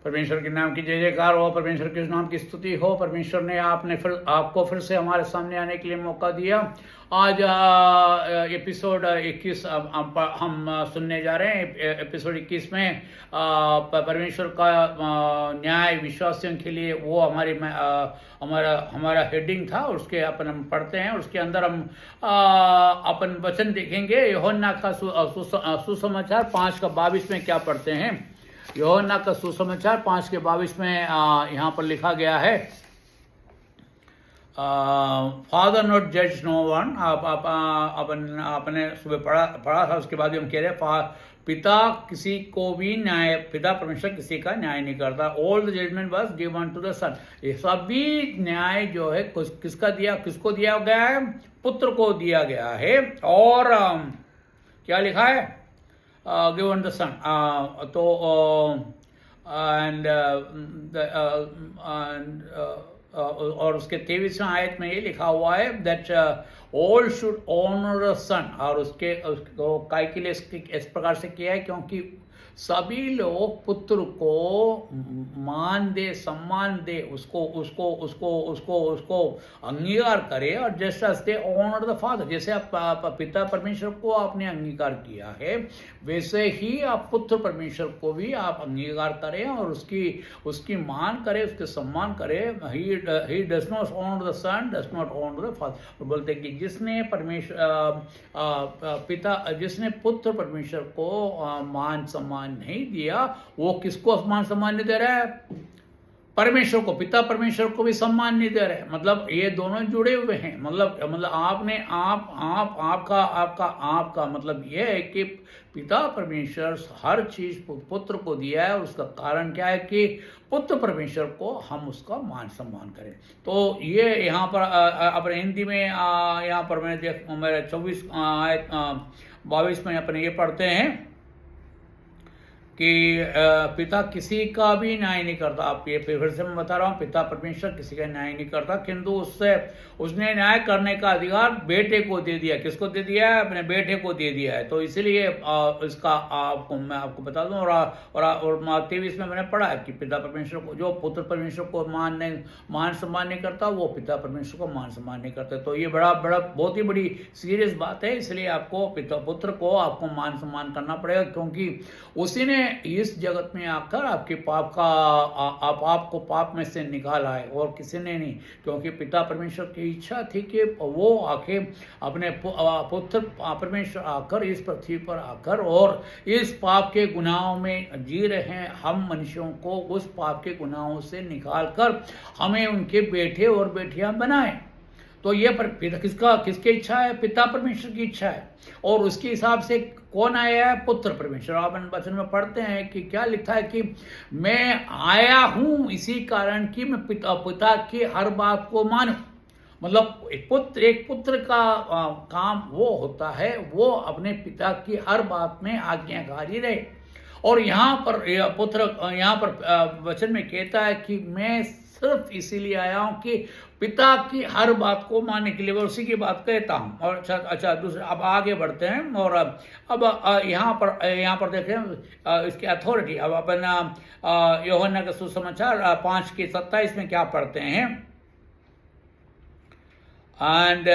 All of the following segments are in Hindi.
परमेश्वर के नाम की जय जयकार हो, परमेश्वर के नाम की स्तुति हो। परमेश्वर ने आपको फिर से हमारे सामने आने के लिए मौका दिया। आज एपिसोड 21 हम सुनने जा रहे हैं। एपिसोड 21 में परमेश्वर का न्याय विश्वासियों के लिए, वो हमारा हेडिंग था। उसके अपन हम पढ़ते हैं, उसके अंदर हम अपन वचन देखेंगे। यूहन्ना का सुसमाचार 5:22 में क्या पढ़ते हैं। यूहन्ना का सुसमाचार 5:22 में यहाँ पर लिखा गया है, फादर नॉट जज नो वन। आपने सुबह पढ़ा था। उसके बाद हम कह रहे हैं पिता किसी को भी पिता परमेश्वर किसी का न्याय नहीं करता। All the judgement was given to the son. ये सभी न्याय जो है किसको दिया गया है? पुत्र को दिया गया है। और क्या लिखा है? given the son. और उसके 23वें आयत में ये लिखा हुआ है that all should honour the son. और उसको काय के लिए इस प्रकार से किया है क्योंकि सभी लोग पुत्र को मान दे, सम्मान दे, उसको अंगीकार करे। और जैसे दे ऑनर द फादर, जैसे आप पिता परमेश्वर को आपने अंगीकार किया है, वैसे ही आप पुत्र परमेश्वर को भी आप अंगीकार करें और उसकी मान करें, उसके सम्मान करें। He does not honour the son, does not honour the father. बोलते कि जिसने पुत्र परमेश्वर को मान सम्मान नहीं दिया, वो किसको मान सम्मान नहीं दे रहा है? परमेश्वर को। पिता परमेश्वर को भी सम्मान नहीं दे रहे। मतलब ये दोनों जुड़े हुए हैं। मतलब आपका मतलब ये है कि पिता परमेश्वर हर चीज पुत्र को दिया है। उसका कारण क्या है कि पुत्र परमेश्वर को हम उसका मान सम्मान करें। तो ये यहाँ पर अपने हिंदी में यहाँ पर मेरे 22 में अपने ये पढ़ते हैं कि पिता किसी का भी न्याय नहीं करता। आप ये फिर से मैं बता रहा हूँ, पिता परमेश्वर किसी का न्याय नहीं करता, किंतु उसने न्याय करने का अधिकार बेटे को दे दिया। किसको दे दिया है? अपने बेटे को दे दिया है। तो इसलिए इसका मैं आपको बता दूं। और 23 में मैंने पढ़ा है कि पिता परमेश्वर को, जो पुत्र परमेश्वर को मान सम्मान नहीं करता, वो पिता परमेश्वर को मान सम्मान नहीं करते। तो ये बहुत ही बड़ी सीरियस बात है। इसलिए आपको पुत्र को आपको मान सम्मान करना पड़ेगा, क्योंकि उसी ने इस जगत में आकर आपके आपको पाप में से निकाला है, और किसी ने नहीं। क्योंकि पिता परमेश्वर की इच्छा थी कि वो आके अपने पुत्र परमेश्वर आकर इस पृथ्वी पर आकर और इस पाप के गुनाहों में जी रहे हैं हम मनुष्यों को उस पाप के गुनाहों से निकालकर हमें उनके बेटे और बेटियां बनाए। तो ये किसकी इच्छा है? पिता परमेश्वर की इच्छा है। और उसके हिसाब से कौन आया है? पुत्र परमेश्वर। आप वचन में पढ़ते हैं कि क्या लिखा है कि मैं आया हूं इसी कारण कि मैं पिता की हर बात को मानूं। मतलब एक पुत्र का काम वो होता है, वो अपने पिता की हर बात में आज्ञाकारी रहे। और यहाँ पर वचन में कहता है कि मैं सिर्फ इसीलिए आया हूं कि पिता की हर बात को मानने के लिए, वो उसी की बात कहता हूं। और अच्छा दूसरा, अब आगे बढ़ते हैं। और अब यहाँ पर देखें इसकी अथॉरिटी। अब अपन यूहन्ना का सुसमाचार 5:27 में क्या पढ़ते हैं? And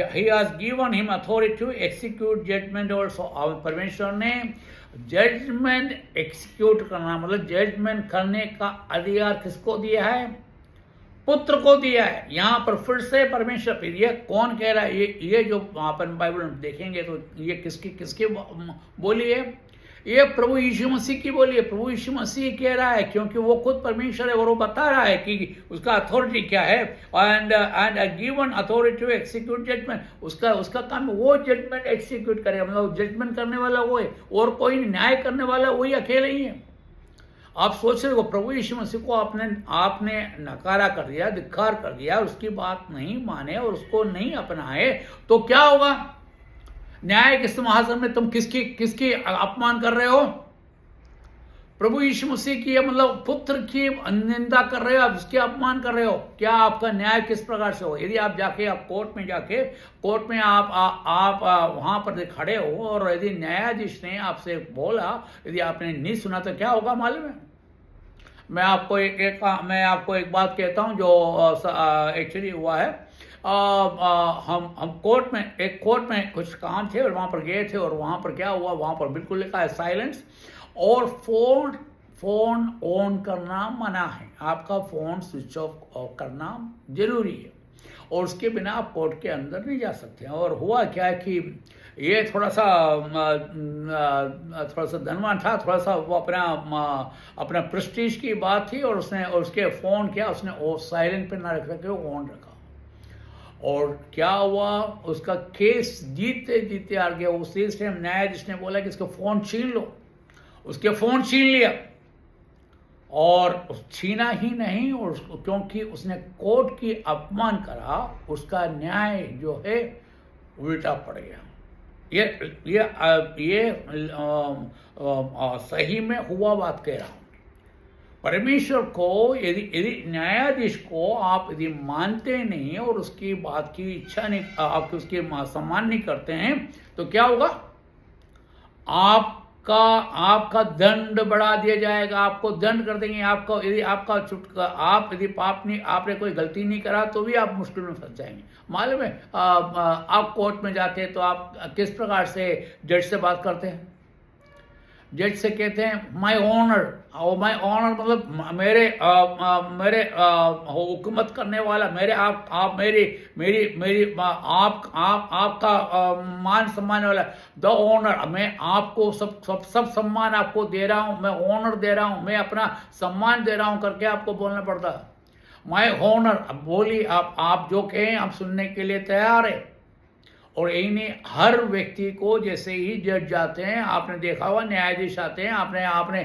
he has given him authority to execute judgment also. परमेश्वर ने जजमेंट एक्सिक्यूट करना, मतलब जजमेंट करने का अधिकार किसको दिया है? पुत्र को दिया है। यहाँ पर फिर से परमेश्वर, ये कौन कह रहा है? ये जो अपन बाइबल में देखेंगे तो ये किसकी बोली है? ये प्रभु यीशु मसीह की बोली है। प्रभु यीशु मसीह कह रहा है, क्योंकि वो खुद परमेश्वर है और वो बता रहा है कि उसका अथॉरिटी क्या है। And given authority to execute judgement. उसका काम वो जजमेंट एक्सिक्यूट करे। मतलब जजमेंट करने वाला वो है, और कोई न्याय करने वाला वही अकेले ही है। आप सोच रहे हो, प्रभु यीशु मसीह को आपने नकारा कर दिया, धिक्कार कर दिया, उसकी बात नहीं माने और उसको नहीं अपनाए, तो क्या होगा? न्याय के सिंहासन में तुम किसकी अपमान कर रहे हो? प्रभु यीशु मसीह की, मतलब पुत्र की निंदा कर रहे हो, आप उसके अपमान कर रहे हो। क्या आपका न्याय किस प्रकार से हो? यदि आप कोर्ट में आप वहां पर खड़े हो और यदि न्यायाधीश ने आपसे बोला, यदि आपने नहीं सुना, तो क्या होगा मालूम है? मैं आपको एक बात कहता हूँ जो एक्चुअली हुआ है। हम कोर्ट में कुछ काम थे और वहाँ पर गए थे, और वहाँ पर क्या हुआ, वहाँ पर बिल्कुल लिखा है साइलेंस, और फोन ऑन करना मना है। आपका फ़ोन स्विच ऑफ करना जरूरी है, और उसके बिना आप कोर्ट के अंदर नहीं जा सकते हैं। और हुआ क्या कि ये थोड़ा सा धनवान था, थोड़ा सा वो अपना प्रेस्टीज की बात थी, और उसके फ़ोन उसने साइलेंट पे ना रख के वो ऑन रखा। और क्या हुआ, उसका केस जीतते जीतते आ गया। उसी टाइम न्यायाधीश ने बोला कि इसका फ़ोन छीन लो। उसके फ़ोन छीन लिया, और छीना ही नहीं, और क्योंकि उसने कोर्ट की अपमान करा, उसका न्याय जो है उल्टा पड़ गया। ये सही में हुआ बात कह रहा हूँ। परमेश्वर को यदि न्यायाधीश को आप यदि मानते नहीं और उसकी बात की इच्छा नहीं, आप उसके सम्मान नहीं करते हैं, तो क्या होगा, आपका दंड बढ़ा दिया जाएगा। आपको दंड कर देंगे। आपको यदि आपने कोई गलती नहीं करा तो भी आप मुश्किल में फंस जाएंगे। मालूम है, आप कोर्ट में जाते हैं तो आप किस प्रकार से जज से बात करते हैं। जज से कहते हैं माय ऑनर, और माय ऑनर मतलब मेरे हुकूमत करने वाला, आपका मान सम्मान वाला, द ऑनर। मैं आपको सब सम्मान आपको दे रहा हूँ, मैं ऑनर दे रहा हूँ, मैं अपना सम्मान दे रहा हूँ करके आपको बोलना पड़ता है माय ऑनर। अब बोलिए, आप जो कहें आप सुनने के लिए तैयार है। और यही नहीं, हर व्यक्ति को जैसे ही जज जाते हैं, आपने देखा हुआ न्यायाधीश आते हैं, आपने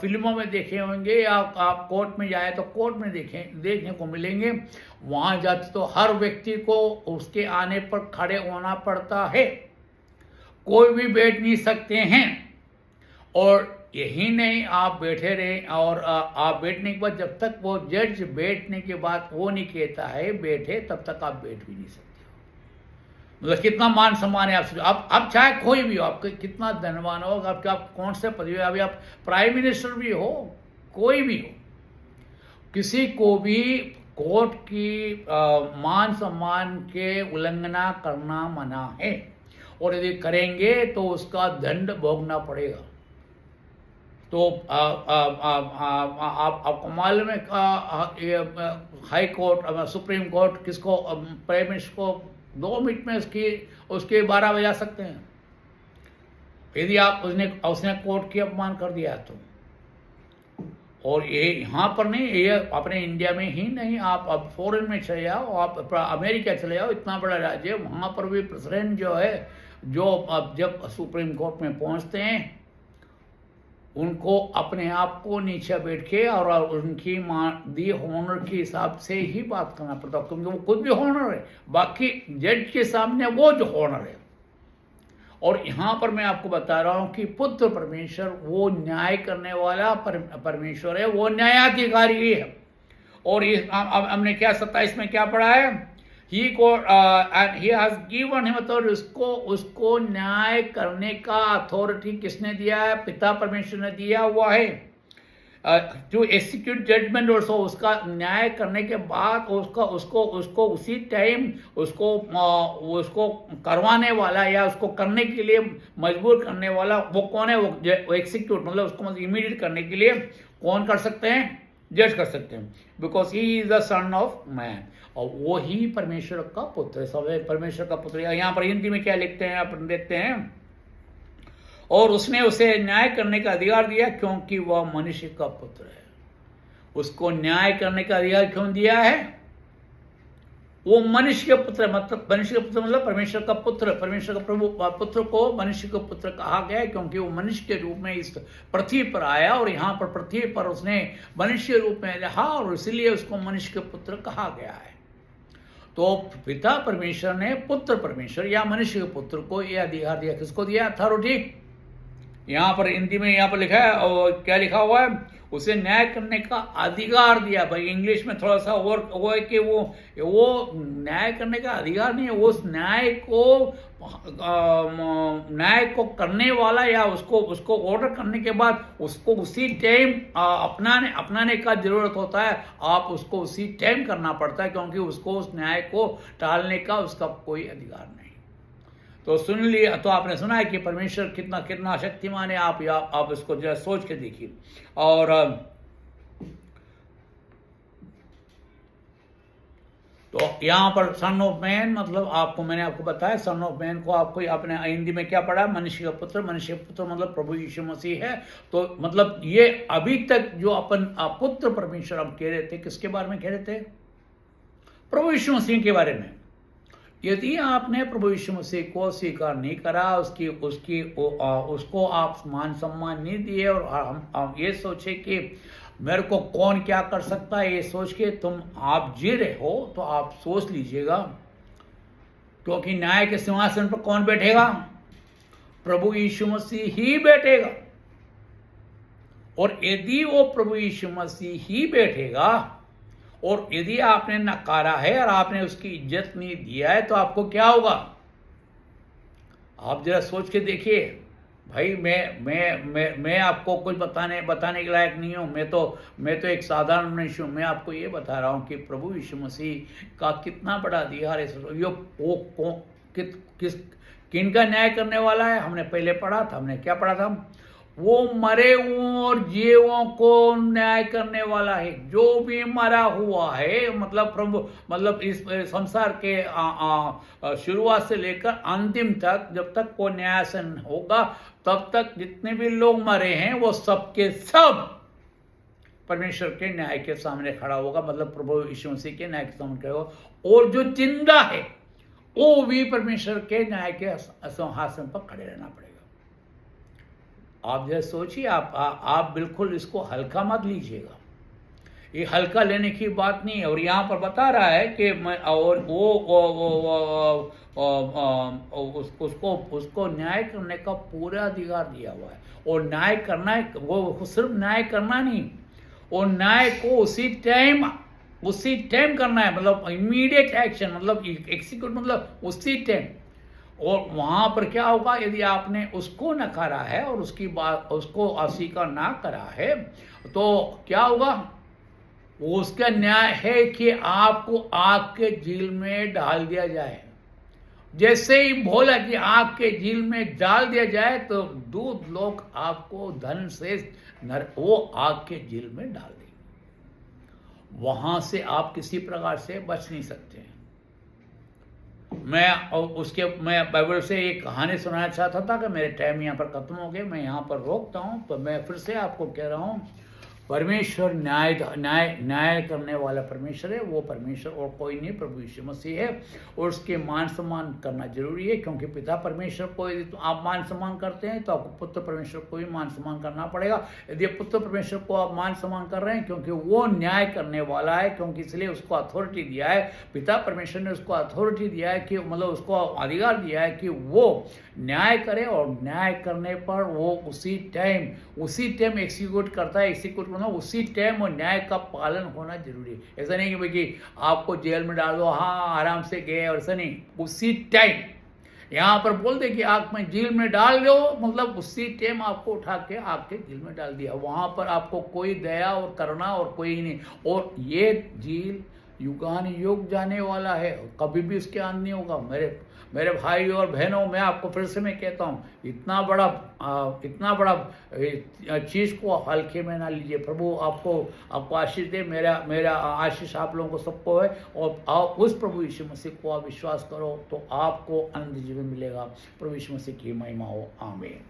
फिल्मों में देखे होंगे, या आप कोर्ट में जाए तो कोर्ट में देखने को मिलेंगे। वहाँ जाते तो हर व्यक्ति को उसके आने पर खड़े होना पड़ता है, कोई भी बैठ नहीं सकते हैं। और यही नहीं, आप बैठे रहे, और आप बैठने के बाद जब तक वो जज बैठने के बाद वो नहीं कहता है बैठे, तब तक आप बैठ भी नहीं सकते। मतलब कितना मान सम्मान है आपसे। आप चाहे कोई भी हो, आपके कितना धनवान हो, आप कौन से पद में, अभी आप प्राइम मिनिस्टर भी हो, कोई भी हो, किसी को भी कोर्ट की मान सम्मान के उल्लंघना करना मना है। और यदि करेंगे तो उसका दंड भोगना पड़ेगा। तो आपको मालूम है, हाई कोर्ट, सुप्रीम कोर्ट किसको, प्राइम मिनिस्टर को 2 मिनट में उसके 12 बजा सकते हैं, यदि उसने कोर्ट की अपमान कर दिया तो। और ये यहाँ पर नहीं, ये अपने इंडिया में ही नहीं, आप अब फॉरेन में चले जाओ, आप अमेरिका चले जाओ, इतना बड़ा राज्य है, वहाँ पर भी प्रेसिडेंट जो है, जो अब जब सुप्रीम कोर्ट में पहुँचते हैं, उनको अपने आप को नीचे बैठ के और उनकी दी हॉनर के हिसाब से ही बात करना पड़ता है, क्योंकि वो खुद भी हॉनर है, बाकी जज के सामने वो जो हॉनर है। और यहाँ पर मैं आपको बता रहा हूँ कि पुत्र परमेश्वर वो न्याय करने वाला परमेश्वर है, वो न्यायाधिकारी है। और हमने क्या 27 में क्या पढ़ा है, he has given him authority, उसको न्याय करने का अथॉरिटी किसने दिया है, पिता परमेश्वर ने दिया हुआ है। टू एक्सिक्यूट जजमेंट ऑल्सो, उसका न्याय करने के बाद उसको उसी टाइम उसको करवाने वाला या उसको करने के लिए मजबूर करने वाला वो कौन है, वो एक्सिक्यूट मतलब उसको इमीडिएट करने के लिए कौन कर सकते हैं, जज कर सकते हैं, because he is the son of man. और वो ही परमेश्वर का पुत्र है, सब परमेश्वर का पुत्र। यहाँ पर हिंदी में क्या लिखते हैं आप देखते हैं, और उसने उसे न्याय करने का अधिकार दिया क्योंकि वह मनुष्य का पुत्र है। उसको न्याय करने का अधिकार क्यों दिया है, वो मनुष्य के पुत्र, मतलब मनुष्य का पुत्र मतलब परमेश्वर का पुत्र, परमेश्वर का प्रभु पुत्र को मनुष्य का पुत्र कहा गया क्योंकि वो मनुष्य के रूप में इस पृथ्वी पर आया, और यहाँ पर पृथ्वी पर उसने मनुष्य रूप में रहा, और इसलिए उसको मनुष्य के पुत्र कहा गया है। तो पिता परमेश्वर ने पुत्र परमेश्वर या मनुष्य के पुत्र को यह अधिकार दिया, किसको दिया, अथॉरिटी, यहाँ पर हिंदी में यहाँ पर लिखा है, और क्या लिखा हुआ है, उसे न्याय करने का अधिकार दिया। भाई इंग्लिश में थोड़ा सा और वो है कि वो न्याय करने का अधिकार नहीं है, वो उस न्याय को करने वाला या उसको ऑर्डर करने के बाद उसको उसी टाइम अपनाने का जरूरत होता है। आप उसको उसी टाइम करना पड़ता है, क्योंकि उसको उस न्याय को टालने का उसका कोई अधिकार नहीं। तो सुन लिया, तो आपने सुना है कि परमेश्वर कितना कितना शक्तिमान है। आप इसको जरा सोच के देखिए। और तो यहाँ पर सन ऑफ मैन, मतलब मैंने आपको बताया, सन ऑफ मैन को आपको आपने हिंदी में क्या पढ़ा, मनुष्य का पुत्र। मनुष्य का पुत्र मतलब प्रभु यीशु मसीह है। तो मतलब ये अभी तक जो अपन पुत्र परमेश्वर हम कह रहे थे, किसके बारे में कह रहे थे? प्रभु यीशु मसीह के बारे में। यदि आपने प्रभु यीशु मसीह को स्वीकार नहीं करा, उसको आप मान सम्मान नहीं दिए, और हम ये सोचे कि मेरे को कौन क्या कर सकता है, ये सोच के आप जी रहे हो, तो आप सोच लीजिएगा, क्योंकि न्याय के सिंहासन पर कौन बैठेगा? प्रभु यीशु मसीह ही बैठेगा। और यदि वो प्रभु यीशु मसीह ही बैठेगा, और यदि आपने नकारा है और आपने उसकी इज्जत नहीं दिया है, तो आपको क्या होगा? आप जरा सोच के देखिए। भाई मैं आपको कुछ बताने के लायक नहीं हूं। मैं तो एक साधारण मनुष्य हूं। मैं आपको ये बता रहा हूं कि प्रभु यीशु मसीह का कितना बड़ा अधिकार है। वो किन का न्याय करने वाला है? हमने पहले पढ़ा था। हमने क्या पढ़ा था? वो मरे हुओं और जियों को न्याय करने वाला है। जो भी मरा हुआ है, मतलब इस संसार के शुरुआत से लेकर अंतिम तक, जब तक वो न्यायासन होगा, तब तक जितने भी लोग मरे हैं वो सब के सब परमेश्वर के न्याय के सामने खड़ा होगा। मतलब प्रभु यीशु मसीह के न्याय के सामने खड़ा होगा। और जो जिंदा है वो भी परमेश्वर के न्याय के सिंहासन पर खड़े रहना पड़ेगा। आप जरा सोचिए। आप बिल्कुल इसको हल्का मत लीजिएगा। ये हल्का लेने की बात नहीं है। और यहाँ पर बता रहा है कि और उसको न्याय करने का पूरा अधिकार दिया हुआ है। और न्याय करना है, वो सिर्फ न्याय करना नहीं, और न्याय को उसी टाइम करना है। मतलब इमीडिएट एक्शन, मतलब एग्जीक्यूट, मतलब उसी टाइम। और वहां पर क्या होगा? यदि आपने उसको नकारा है और उसको अस्वीकार ना करा है, तो क्या होगा? वो उसका न्याय है कि आपको आग के झील में डाल दिया जाए। जैसे ही बोला कि आग के झील में डाल दिया जाए, तो दूत लोग आपको धन से वो आग के झील में डाल देंगे। वहां से आप किसी प्रकार से बच नहीं सकते हैं। मैं बाइबल से एक कहानी सुनाना चाहता था कि मेरे टाइम यहाँ पर खत्म हो गए। मैं यहाँ पर रोकता हूँ। तो मैं फिर से आपको कह रहा हूँ, परमेश्वर न्याय करने वाला परमेश्वर है। वो परमेश्वर और कोई नहीं, प्रभु यीशु मसीह है। और उसके मान सम्मान करना जरूरी है, क्योंकि पिता परमेश्वर को यदि तो आप मान सम्मान करते हैं, तो आपको पुत्र परमेश्वर को भी मान सम्मान करना पड़ेगा। यदि पुत्र परमेश्वर को आप मान सम्मान कर रहे हैं, क्योंकि वो न्याय करने वाला है, क्योंकि इसलिए उसको अथॉरिटी दिया है। पिता परमेश्वर ने उसको अथॉरिटी दिया है कि मतलब उसको अधिकार दिया है कि वो न्याय करे, और न्याय करने पर वो उसी टाइम एक्सिक्यूट करता है। एक्सिक्यूट मतलब उसी टाइम और न्याय का पालन होना जरूरी है। ऐसा नहीं कि भाई कि आपको जेल में डाल दो, हाँ आराम से गए, और ऐसा नहीं। उसी टाइम यहाँ पर बोल दे कि आग में जेल में डाल दो, मतलब उसी टाइम आपको उठा के आग के जेल में डाल दिया। वहां पर आपको कोई दया और करुणा और कोई नहीं। और ये जेल युगान युग जाने वाला है, कभी भी इसके अंत नहीं होगा। मेरे भाई और बहनों, मैं आपको फिर से मैं कहता हूँ, इतना बड़ा चीज को हल्के में ना लीजिए। प्रभु आपको आशीष दे। मेरा आशीष आप लोगों को सबको है। और आप उस प्रभु यीशु मसीह को आप विश्वास करो, तो आपको अनंत जीवन मिलेगा। प्रभु यीशु मसीह की महिमा हो। आमीन।